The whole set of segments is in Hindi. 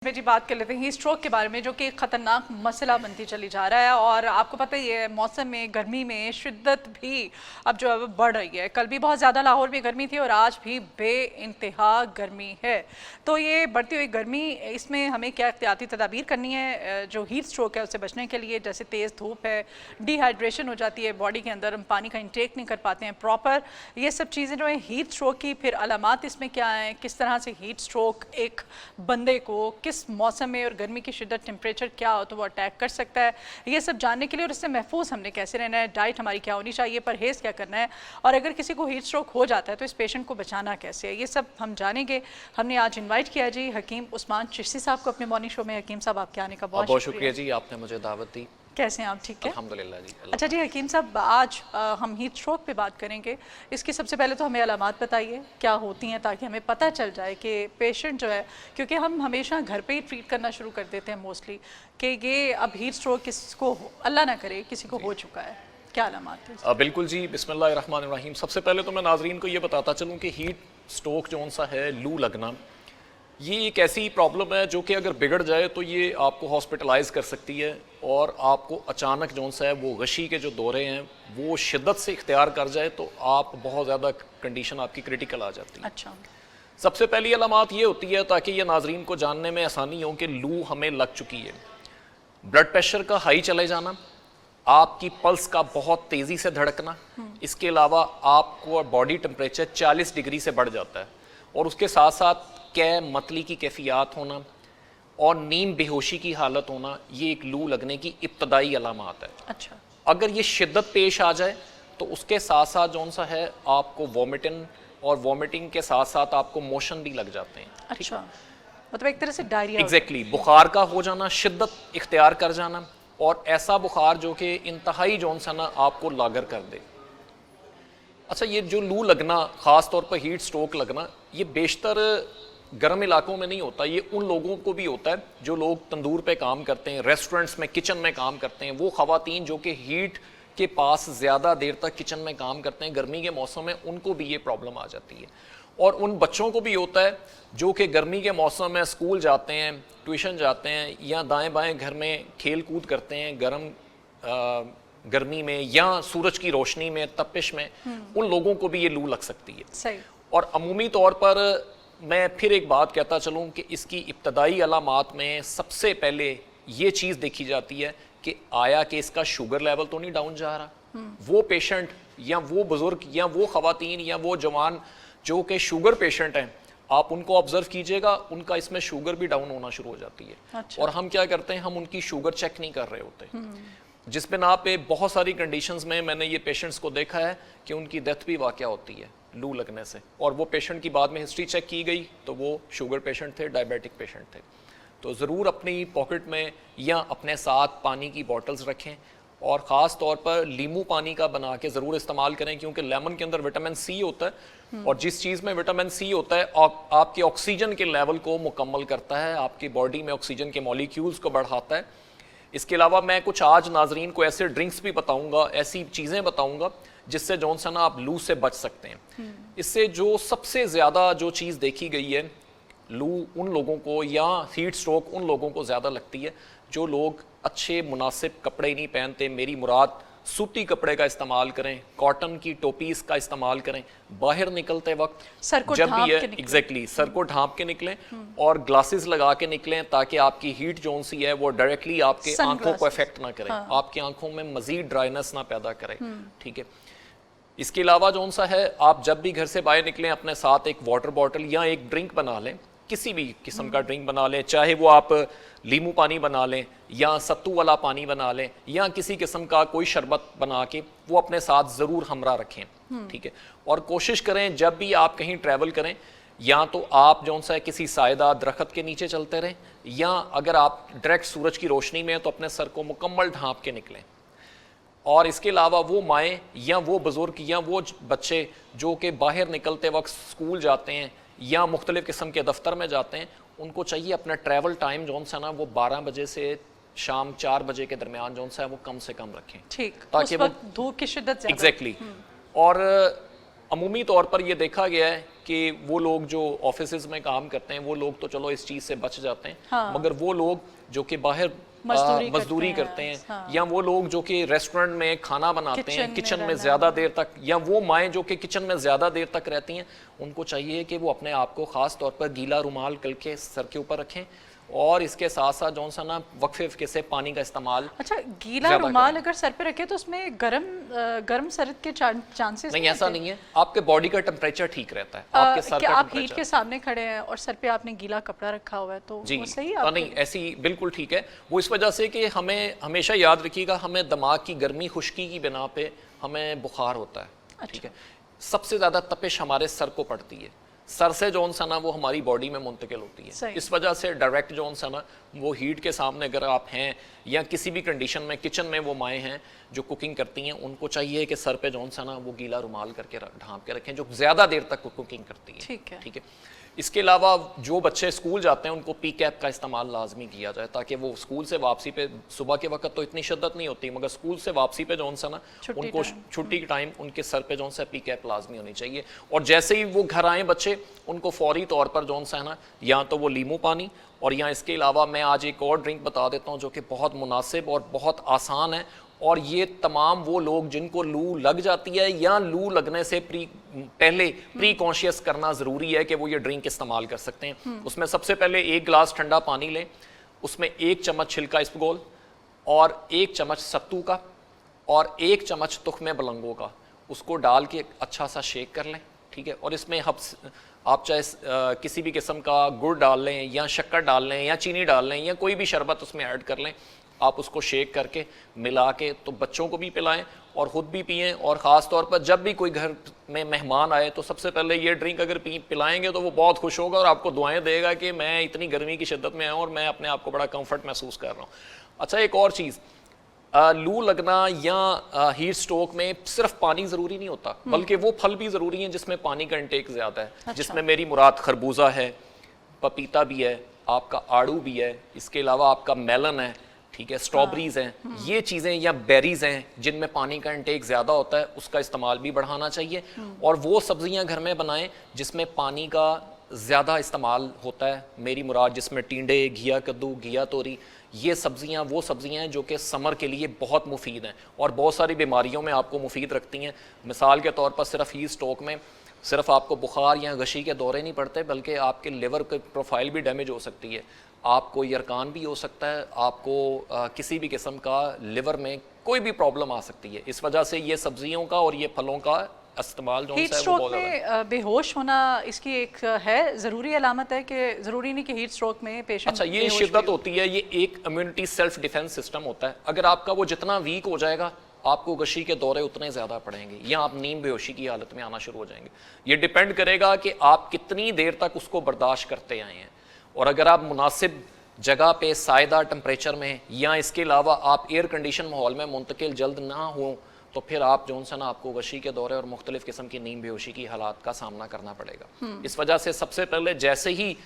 में जी बात कर लेते हैं स्ट्रोक के बारे में, जो कि एक ख़तरनाक मसला बनती चली जा रहा है। और आपको पता ही है मौसम में गर्मी में शिद्दत भी अब जो है बढ़ रही है। कल भी बहुत ज़्यादा लाहौर में गर्मी थी और आज भी बेइंतहा गर्मी है। तो ये बढ़ती हुई गर्मी, इसमें हमें क्या एहतियाती तदाबीर करनी है जो हीट स्ट्रोक है उससे बचने के लिए? जैसे तेज़ धूप है, डिहाइड्रेशन हो जाती है बॉडी के अंदर, हम पानी का इंटेक नहीं कर पाते हैं प्रॉपर, ये सब चीज़ें जो है हीट स्ट्रोक की। फिर अलामात इसमें क्या हैं, किस तरह से हीट स्ट्रोक एक बंदे को किस मौसम में और गर्मी की शिद्दत, टेम्परेचर क्या हो तो वो अटैक कर सकता है, ये सब जानने के लिए और इससे महफूज हमने कैसे रहना है, डाइट हमारी क्या होनी चाहिए, परहेज़ क्या करना है, और अगर किसी को हीट स्ट्रोक हो जाता है तो इस पेशेंट को बचाना कैसे है, ये सब हम जानेंगे। हमने आज इन्वाइट किया जी हकीम उस्मान चिश्ती साहब को अपने मॉर्निंग शो में। हकीम साहब आपके आने का बहुत शुक्रिया जी, आपने मुझे दावत दी। कैसे हैं आप? ठीक है अल्हम्दुलिल्लाह जी। अच्छा जी हकीम साहब, आज हम हीट स्ट्रोक पे बात करेंगे। इसकी सबसे पहले तो हमें अलामात बताइए क्या होती हैं, ताकि हमें पता चल जाए कि पेशेंट जो है, क्योंकि हम हमेशा घर पे ही ट्रीट करना शुरू कर देते हैं मोस्टली, कि ये अब हीट स्ट्रोक किसको अल्लाह ना करे किसी को हो चुका है, क्या अलामात है? बिल्कुल जी, बिस्मिल्लाहिर्रहमानिर्रहीम। सबसे पहले तो मैं नाजरीन को ये बताता चलूँ कि हीट स्ट्रोक जो सा है, लू लगना, ये एक ऐसी प्रॉब्लम है जो कि अगर बिगड़ जाए तो ये आपको हॉस्पिटलाइज कर सकती है और आपको अचानक जो सा है वो गशी के जो दौरे हैं वो शिद्दत से इख्तियार कर जाए तो आप बहुत ज़्यादा कंडीशन आपकी क्रिटिकल आ जाती है। अच्छा, सबसे पहली अलामात ये होती है, ताकि ये नाजरीन को जानने में आसानी हो, कि लू हमें लग चुकी है। ब्लड प्रेशर का हाई चले जाना, आपकी पल्स का बहुत तेज़ी से धड़कना, इसके अलावा आपको बॉडी टेम्परेचर 40 डिग्री से बढ़ जाता है, और उसके साथ साथ मतली की कैफियत होना और नींद बेहोशी की हालत होना, ये एक लू लगने की इब्तदाई अलामात है। अच्छा, अगर ये शिद्दत पेश आ जाए तो उसके साथ साथ जौन सा है आपको वॉमिटिंग, और वॉमिटिंग के साथ साथ आपको मोशन भी लग जाते हैं। अच्छा, मतलब एक तरह से डायरिया। एग्जैक्टली, बुखार का हो जाना, शिद्दत इख्तियार कर जाना, और ऐसा बुखार जो कि इंतहाई जौन सा ना आपको लागर कर दे। अच्छा, ये जो लू लगना, ख़ास तौर पर हीट स्ट्रोक लगना, ये बेशतर गर्म इलाकों में नहीं होता, ये उन लोगों को भी होता है जो लोग तंदूर पे काम करते हैं, रेस्टोरेंट्स में किचन में काम करते हैं, वो ख़वातीन जो कि हीट के पास ज़्यादा देर तक किचन में काम करते हैं गर्मी के मौसम में, उनको भी ये प्रॉब्लम आ जाती है। और उन बच्चों को भी होता है जो कि गर्मी के मौसम में स्कूल जाते हैं, ट्यूशन जाते हैं, या दाएँ बाएँ घर में खेल कूद करते हैं गर्मी में या सूरज की रोशनी में, तपिश में, उन लोगों को भी ये लू लग सकती है। सही। और अमूमी तौर पर मैं फिर एक बात कहता चलूँ कि इसकी इब्तदाई अलामात में सबसे पहले ये चीज़ देखी जाती है कि आया कि इसका शुगर लेवल तो नहीं डाउन जा रहा। वो पेशेंट या वो बुज़ुर्ग या वो ख़वातीन या वो जवान जो कि शुगर पेशेंट हैं, आप उनको ऑब्जर्व कीजिएगा, उनका इसमें शुगर भी डाउन होना शुरू हो जाती है। अच्छा। और हम क्या करते हैं, हम उनकी शुगर चेक नहीं कर रहे होते, जिस बिना पे बहुत सारी कंडीशंस में मैंने ये पेशेंट्स को देखा है कि उनकी डेथ भी वाक़या होती है लू लगने से। और वो पेशेंट की बाद में हिस्ट्री चेक की गई तो वो शुगर पेशेंट थे, डायबिटिक पेशेंट थे। तो ज़रूर अपनी पॉकेट में या अपने साथ पानी की बॉटल्स रखें, और ख़ास तौर पर नींबू पानी का बना के ज़रूर इस्तेमाल करें, क्योंकि लेमन के अंदर विटामिन सी होता है, और जिस चीज़ में विटामिन सी होता है आपके ऑक्सीजन के लेवल को मुकम्मल करता है, आपकी बॉडी में ऑक्सीजन के मॉलिक्यूल्स को बढ़ाता है। इसके अलावा मैं कुछ आज नाजरीन को ऐसे ड्रिंक्स भी बताऊंगा, ऐसी चीज़ें बताऊंगा जिससे जौन सा ना आप लू से बच सकते हैं। इससे जो सबसे ज़्यादा जो चीज़ देखी गई है, लू उन लोगों को या हीट स्ट्रोक उन लोगों को ज़्यादा लगती है जो लोग अच्छे मुनासिब कपड़े नहीं पहनते। मेरी मुराद सूती कपड़े का इस्तेमाल करें, कॉटन की टोपीज़ का इस्तेमाल करें, बाहर निकलते वक्त सर को जब भी है एग्जैक्टली सर को ढांप के निकलें, और ग्लासेस लगा के निकलें, ताकि आपकी हीट जोन सी है वो डायरेक्टली आपके आंखों को इफेक्ट ना करे, आपकी आंखों में मजीद ड्राइनेस ना पैदा करे। ठीक है। इसके अलावा जौन सा है, आप जब भी घर से बाहर निकलें अपने साथ एक वाटर बॉटल या एक ड्रिंक बना लें, किसी भी किस्म का ड्रिंक बना लें, चाहे वो आप नींबू पानी बना लें या सत्तू वाला पानी बना लें या किसी किस्म का कोई शरबत बना के वो अपने साथ ज़रूर हमरा रखें। ठीक है। और कोशिश करें जब भी आप कहीं ट्रैवल करें, या तो आप जौन सा है किसी सायेदार दरख्त के नीचे चलते रहें, या अगर आप डायरेक्ट सूरज की रोशनी में हैं तो अपने सर को मुकम्मल ढांप के निकलें। और इसके अलावा वो माएँ या वो बुज़ुर्ग या वो बच्चे जो कि बाहर निकलते वक्त स्कूल जाते हैं या मुख्तलिफ़ किस्म के दफ्तर में जाते हैं, उनको चाहिए अपना ट्रैवल टाइम जौन सा ना वो 12 बजे से शाम 4 बजे के दरमियान जौन सा है वो कम से कम रखें, ठीक, ताकि वो धूप की शिद्दत एग्जैक्टली। और अमूमी तौर पर यह देखा गया है कि वो लोग जो ऑफिसेज में काम करते हैं वो लोग तो चलो इस चीज़ से बच जाते हैं, हाँ। मगर वो लोग जो कि बाहर मजदूरी करते हैं, हाँ। या वो लोग जो कि रेस्टोरेंट में खाना बनाते हैं, किचन में रहना। ज़्यादा देर तक, या वो माएँ जो कि किचन में ज़्यादा देर तक रहती हैं, उनको चाहिए कि वो अपने आप को ख़ास तौर पर गीला रुमाल करके सर के ऊपर रखें, और इसके साथ साथ जो सा ना वक्फे से पानी का इस्तेमाल। अच्छा, गीला रुमाल अगर सर पे रखे तो उसमें गर्म सर्द के चांसेस नहीं, ऐसा नहीं है, आपके बॉडी का टेम्परेचर ठीक रहता है, आपके सर क्या का आप हीट के सामने खड़े हैं और सर पे आपने गीला कपड़ा रखा हुआ है तो जी, वो सही है? नहीं, ऐसी बिल्कुल ठीक है। वो इस वजह से कि हमें हमेशा याद रखिएगा, हमें दिमाग की गर्मी खुश्की की बिना पे हमें बुखार होता है। अच्छा। ठीक है, सबसे ज़्यादा तपिश हमारे सर को पड़ती है, सर से जौन सा ना वो हमारी बॉडी में मुंतकिल होती है। इस वजह से डायरेक्ट जौन सा ना वो हीट के सामने अगर आप हैं, या किसी भी कंडीशन में किचन में वो माएँ हैं जो कुकिंग करती हैं, उनको चाहिए कि सर पे जौन सा ना वो गीला रुमाल करके ढांप के रखें, जो ज़्यादा देर तक कुकिंग करती है। ठीक है। इसके अलावा जो बच्चे स्कूल जाते हैं उनको पी कैप का इस्तेमाल लाजमी किया जाए, ताकि वो स्कूल से वापसी पे, सुबह के वक्त तो इतनी शिद्दत नहीं होती, मगर स्कूल से वापसी पे जौन सा ना उनको छुट्टी के टाइम उनके सर पे जौन सा पी कैप लाजमी होनी चाहिए। और जैसे ही वो घर आए बच्चे, उनको फौरी तौर पर जौन सा है ना, या तो वो लीमू पानी, और या इसके अलावा मैं आज एक और ड्रिंक बता देता हूँ जो कि बहुत मुनासिब और बहुत आसान है, और ये तमाम वो लोग जिनको लू लग जाती है या लू लगने से पहले प्री कॉन्शियस करना ज़रूरी है कि वो ये ड्रिंक इस्तेमाल कर सकते हैं। उसमें सबसे पहले 1 गिलास ठंडा पानी लें, उसमें 1 चम्मच छिलका इसबगोल और 1 चम्मच सत्तू का और 1 चम्मच तुख्मे बलंगों का, उसको डाल के अच्छा सा शेक कर लें। ठीक है, और इसमें आप चाहे किसी भी किस्म का गुड़ डाल लें या शक्कर डाल लें या चीनी डाल लें या कोई भी शरबत उसमें ऐड कर लें, आप उसको शेक करके मिला के तो बच्चों को भी पिलाएं और ख़ुद भी पिएं। और ख़ास तौर पर जब भी कोई घर में मेहमान आए तो सबसे पहले ये ड्रिंक अगर पिलाएंगे तो वो बहुत खुश होगा और आपको दुआएं देगा कि मैं इतनी गर्मी की शिद्दत में आया हूँ और मैं अपने आप को बड़ा कंफर्ट महसूस कर रहा हूँ। अच्छा, एक और चीज़, लू लगना या हीट स्ट्रोक में सिर्फ पानी ज़रूरी नहीं होता, बल्कि वो फल भी ज़रूरी हैं जिसमें पानी का इंटेक ज़्यादा है। अच्छा। जिसमें मेरी मुराद खरबूजा है, पपीता भी है, आपका आड़ू भी है, इसके अलावा आपका मेलन है, ठीक है, स्ट्रॉबेरीज हैं, ये चीज़ें या बेरीज हैं जिनमें पानी का इंटेक ज़्यादा होता है, उसका इस्तेमाल भी बढ़ाना चाहिए। और वो सब्जियां घर में बनाएं जिसमें पानी का ज़्यादा इस्तेमाल होता है, मेरी मुराद जिसमें टिंडे, घिया कद्दू, घिया तोरी, ये सब्जियां वो सब्जियां हैं जो कि समर के लिए बहुत मुफीद हैं और बहुत सारी बीमारियों में आपको मुफीद रखती हैं। मिसाल के तौर पर सिर्फ हीट स्ट्रोक में सिर्फ आपको बुखार या गशी के दौरे नहीं पड़ते, बल्कि आपके लिवर की प्रोफाइल भी डैमेज हो सकती है, आपको यरकान भी हो सकता है, आपको किसी भी किस्म का लिवर में कोई भी प्रॉब्लम आ सकती है। इस वजह से ये सब्जियों का और ये फलों का इस्तेमाल जो हीट स्ट्रोक में बेहोश होना इसकी एक है ज़रूरी अलामत है कि ज़रूरी नहीं कि हीट स्ट्रोक में पेशेंट। अच्छा, ये शिद्दत होती है, ये एक इम्यूनिटी सेल्फ डिफेंस सिस्टम होता है। अगर आपका वो जितना वीक हो जाएगा, आपको गशी के दौरे उतने ज़्यादा पड़ेंगे या आप नींद बेहोशी की हालत में आना शुरू हो जाएंगे। ये डिपेंड करेगा कि आप कितनी देर तक उसको बर्दाश्त करते आए हैं, और अगर आप मुनासिब जगह पे सायदा टेम्परेचर में या इसके अलावा आप एयर कंडीशन माहौल में मुंतकिल जल्द ना हो, तो फिर आप जो सा ना आपको गशी के दौरे और मुख्तलिफ किस्म की नींद बेहोशी की हालात का सामना करना पड़ेगा। इस वजह से सबसे पहले जैसे ही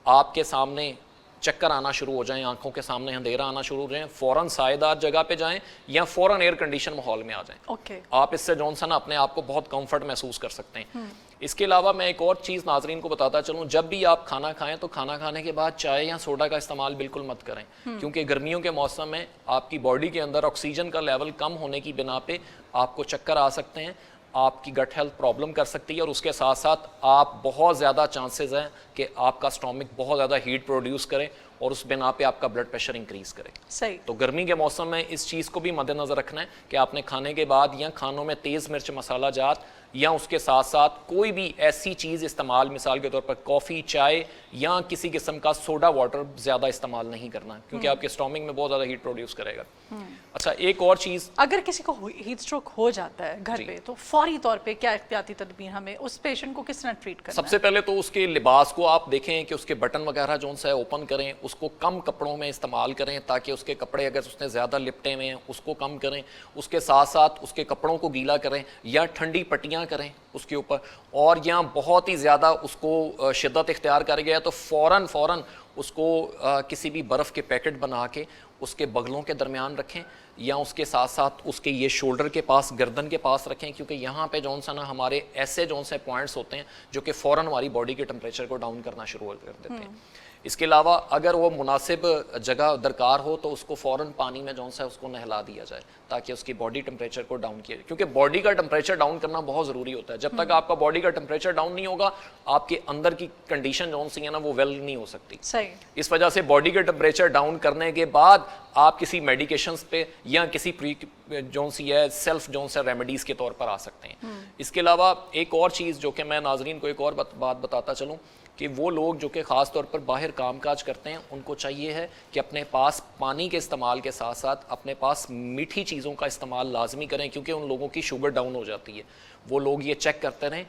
आपके सामने चक्कर आना शुरू हो जाएं, आंखों के सामने अंधेरा आना शुरू हो जाए, फ़ौरन सायेदार जगह पे जाएं या फ़ौरन एयर कंडीशन माहौल में आ जाएं। आप इससे जॉनसन अपने आप को बहुत कंफर्ट महसूस कर सकते हैं। इसके अलावा मैं एक और चीज़ नाजरीन को बताता चलूँ, जब भी आप खाना खाएं तो खाना खाने के बाद चाय या सोडा का इस्तेमाल बिल्कुल मत करें, क्योंकि गर्मियों के मौसम में आपकी बॉडी के अंदर ऑक्सीजन का लेवल कम होने की बिना पे आपको चक्कर आ सकते हैं, आपकी गट हेल्थ प्रॉब्लम कर सकती है, और उसके साथ साथ आप बहुत ज़्यादा चांसेस हैं कि आपका स्टोमिक बहुत ज़्यादा हीट प्रोड्यूस करे और उस बिना पे आपका ब्लड प्रेशर इंक्रीज करे। सही। तो गर्मी के मौसम में इस चीज़ को भी मद्देनज़र रखना है कि आपने खाने के बाद या खानों में तेज़ मिर्च मसाला जात या उसके साथ साथ कोई भी ऐसी चीज़ इस्तेमाल, मिसाल के तौर पर कॉफ़ी, चाय या किसी किस्म का सोडा वाटर ज़्यादा इस्तेमाल नहीं करना, क्योंकि आपके स्टोमिक में बहुत ज़्यादा हीट प्रोड्यूस करेगा। अच्छा, एक और चीज़, अगर किसी को हीट स्ट्रोक हो जाता है घर पे, तो फौरी तौर पे क्या एहतियाती तदबीर हमें उस पेशेंट को किस तरह ट्रीट करना है? सबसे पहले तो उसके लिबास को आप देखें कि उसके बटन वगैरह जो सा है ओपन करें, उसको कम कपड़ों में इस्तेमाल करें ताकि उसके कपड़े अगर उसने ज़्यादा लिपटे हुए हैं उसको कम करें, उसके साथ साथ उसके कपड़ों को गीला करें या ठंडी पट्टियाँ करें उसके ऊपर, और या बहुत ही ज़्यादा उसको शिद्दत इख्तियार कर गया तो फ़ौरन उसको किसी भी बर्फ़ के पैकेट बना के उसके बगलों के दरमियान रखें या उसके साथ साथ उसके ये शोल्डर के पास, गर्दन के पास रखें, क्योंकि यहाँ पे जौन सा ना हमारे ऐसे जौन से पॉइंट्स होते हैं जो कि फ़ौरन हमारी बॉडी के टेम्परेचर को डाउन करना शुरू कर देते हैं। इसके अलावा अगर वो मुनासिब जगह दरकार हो तो उसको फ़ौरन पानी में जौन सा है उसको नहला दिया जाए ताकि उसकी बॉडी टेम्परेचर को डाउन किया जाए, क्योंकि बॉडी का टेम्परेचर डाउन करना बहुत ज़रूरी होता है। जब तक आपका बॉडी का टेम्परेचर डाउन नहीं होगा आपके अंदर की कंडीशन जौन सी है ना वो वेल नहीं हो सकती। सही। इस वजह से बॉडी का टेम्परेचर डाउन करने के बाद आप किसी मेडिकेशंस पे या किसी प्री जौन सी है सेल्फ जौन सा रेमेडीज़ के तौर पर आ सकते हैं। इसके अलावा एक और चीज़ जो कि मैं नाजरीन को एक और बात बताता चलूँ कि वो लोग जो कि ख़ास तौर पर बाहर कामकाज करते हैं उनको चाहिए है कि अपने पास पानी के इस्तेमाल के साथ साथ अपने पास मीठी चीज़ों का इस्तेमाल लाजमी करें, क्योंकि उन लोगों की शुगर डाउन हो जाती है। वो लोग ये चेक करते रहें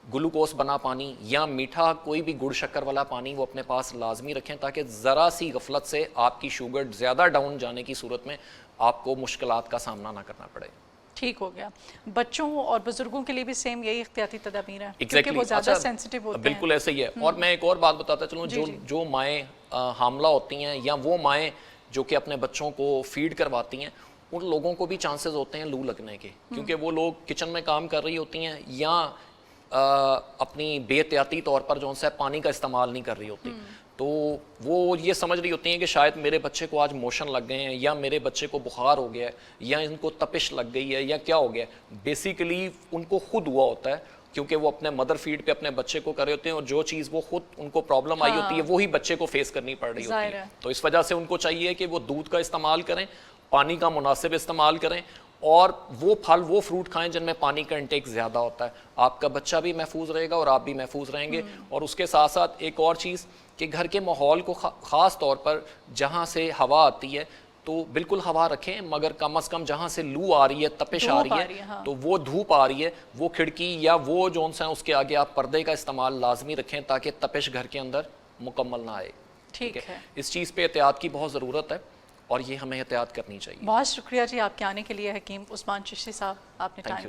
ग्लूकोज बना पानी या मीठा कोई भी गुड़ शक्कर वाला पानी वो अपने पास लाजमी रखें ताकि ज़रा सी गफलत से आपकी शुगर ज़्यादा डाउन जाने की सूरत में आपको मुश्किलात का सामना ना करना पड़े। ठीक हो गया। बच्चों और बुजुर्गों के लिए भी सेम यही एहतियाती तदाबीर है Exactly. क्योंकि वो ज़्यादा सेंसिटिव होते हैं। बिल्कुल ऐसे ही है। और मैं एक और बात बताता चलूँ, जो माएँ हामला होती हैं या वो माएँ जो कि अपने बच्चों को फीड करवाती हैं उन लोगों को भी चांसेस होते हैं लू लगने के, क्योंकि वो लोग किचन में काम कर रही होती हैं या अपनी बेहतियाती तौर पर जो है पानी का इस्तेमाल नहीं कर रही होती, तो वो ये समझ रही होती हैं कि शायद मेरे बच्चे को आज मोशन लग गए हैं या मेरे बच्चे को बुखार हो गया है या इनको तपिश लग गई है या क्या हो गया है। बेसिकली उनको खुद हुआ होता है क्योंकि वो अपने मदर फीड पे अपने बच्चे को कर रहे होते हैं और जो चीज़ वो खुद उनको प्रॉब्लम आई होती है वही बच्चे को फेस करनी पड़ रही होती है। तो इस वजह से उनको चाहिए कि वो दूध का इस्तेमाल करें, पानी का मुनासिब इस्तेमाल करें और वो फल वो फ्रूट खाएं जिनमें पानी का इंटेक ज़्यादा होता है। आपका बच्चा भी महफूज रहेगा और आप भी महफूज रहेंगे। और उसके साथ साथ एक और चीज़ कि घर के माहौल को ख़ास तौर पर जहाँ से हवा आती है तो बिल्कुल हवा रखें, मगर कम अज़ कम जहाँ से लू आ रही है, तपिश आ रही है, हाँ। तो वो धूप आ रही है, वो खिड़की या वो जोन सा है उसके आगे आप पर्दे का इस्तेमाल लाजमी रखें ताकि तपिश घर के अंदर मुकम्मल ना आए। ठीक है। इस चीज़ पे एहतियात की बहुत ज़रूरत है और ये हमें एहतियात करनी चाहिए। बहुत शुक्रिया जी आपके आने के लिए हकीम उस्मान चिश्ती साहब, आपने टाइम